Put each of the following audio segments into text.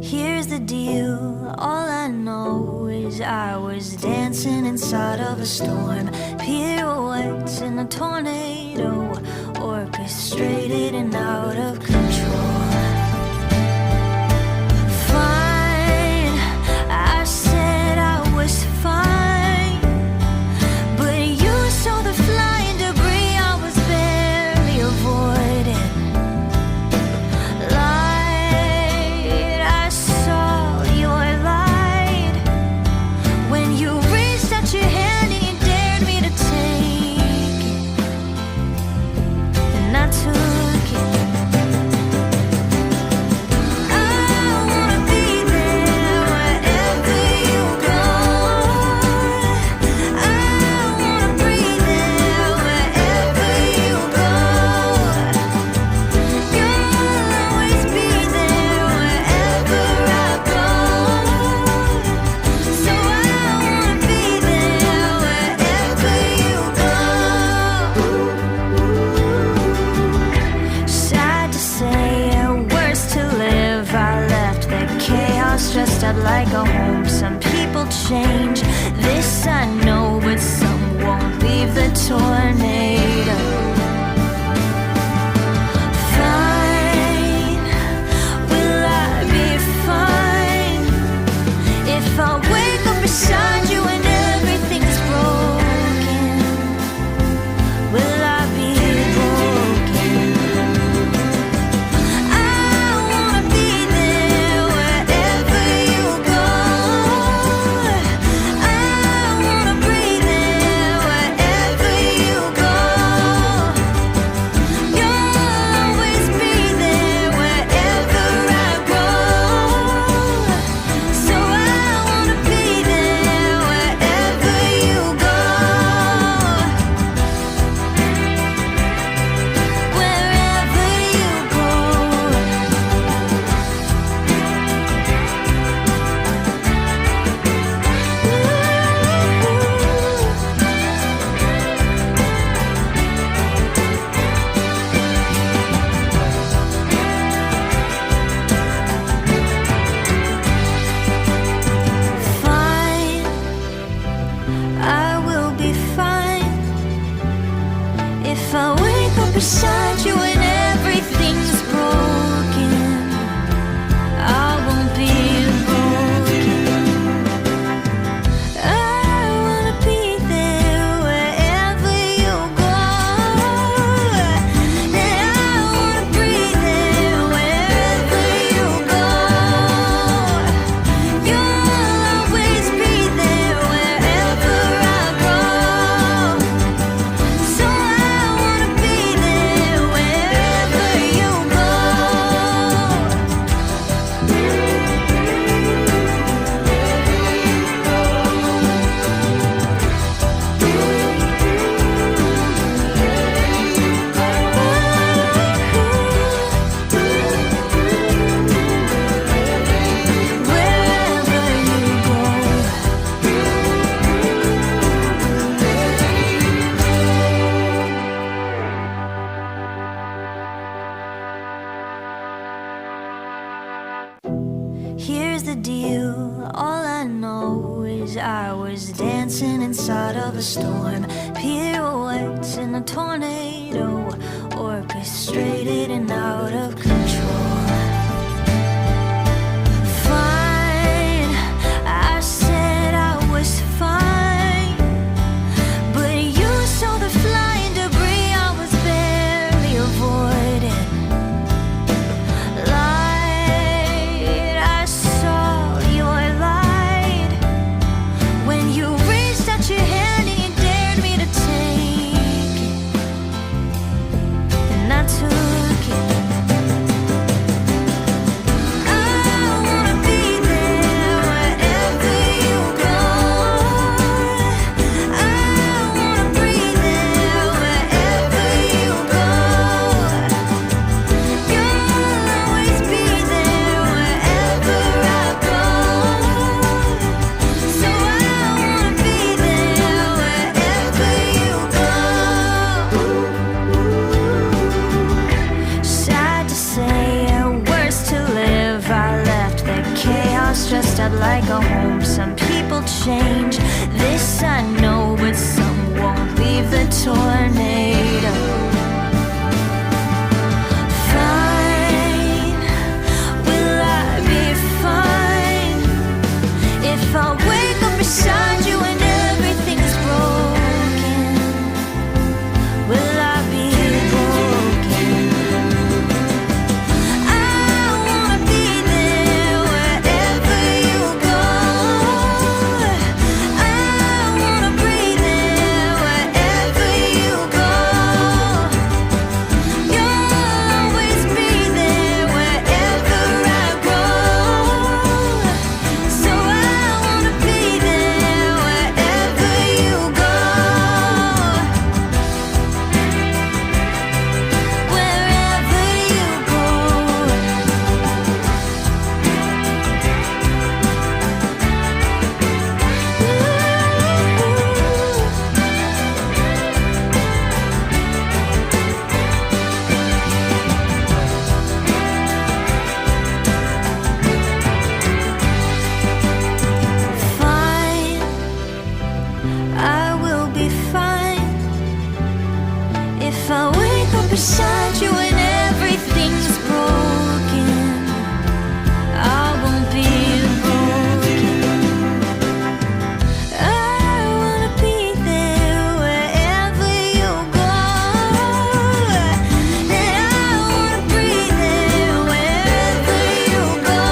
Here's the deal, all I know is I was dancing inside of a storm, pirouettes in a tornado, orchestrated and out of control. Fine, I said I was fine, but you saw the flying debris I was barely avoiding. Light, I saw your light when you reached out your hand and you dared me to take it, and I took it. Dressed up like a home. Some people change, this I know, but some won't leave the tornado. Fine, will I be fine if I wake up beside you and everything's broken? Will I be broken? Beside you and everything's broken, I won't be broken. I wanna be there wherever you go, and I wanna breathe there wherever you go. You'll always be there wherever I go. So I wanna be there wherever you go. Wherever you go. Here's the deal, all I know is I was dancing inside of a storm, pirouettes in a tornado, orchestrated and out of control. Fine, I said I was fine, but you saw the flying debris I was barely avoiding. Light, I saw your light when you reached out your hand and you dared me to take it, and I took it. stressed out like a home. Some people change, this I know, but some won't leave the tornado. Fine, will I be fine if I wake up beside you and everything is broken? Will I be broken? I wanna be there wherever you go. I wanna breathe there wherever you go. You'll always be there wherever I go. So I wanna be there wherever you go. Wherever you go. Fine, I will be fine if I wake up beside you and everything's broken. I won't be broken. I wanna be there wherever you go. And I wanna breathe there wherever you go.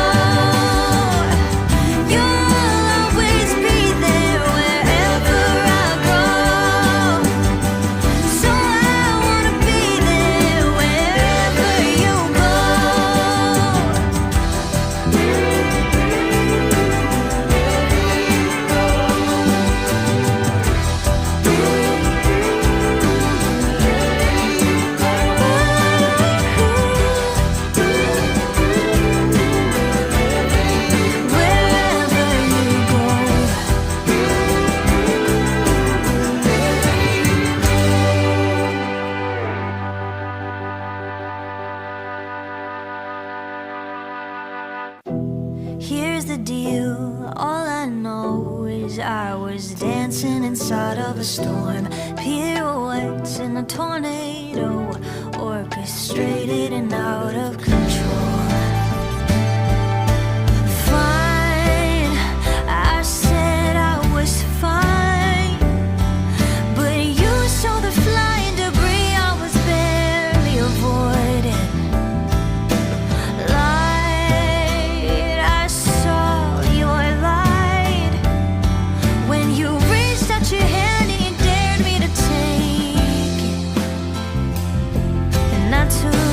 You'll always be there wherever I go. So I wanna be there wherever you go. Wherever you go. Here's the deal, all I know is I was dancing inside of a storm. Pirouettes in a tornado, orchestrated and out of control. Fine, I said I was fine, but you saw the flying debris I was barely avoiding. Light, I saw your light when you reached out your hand and you dared me to take it, and I took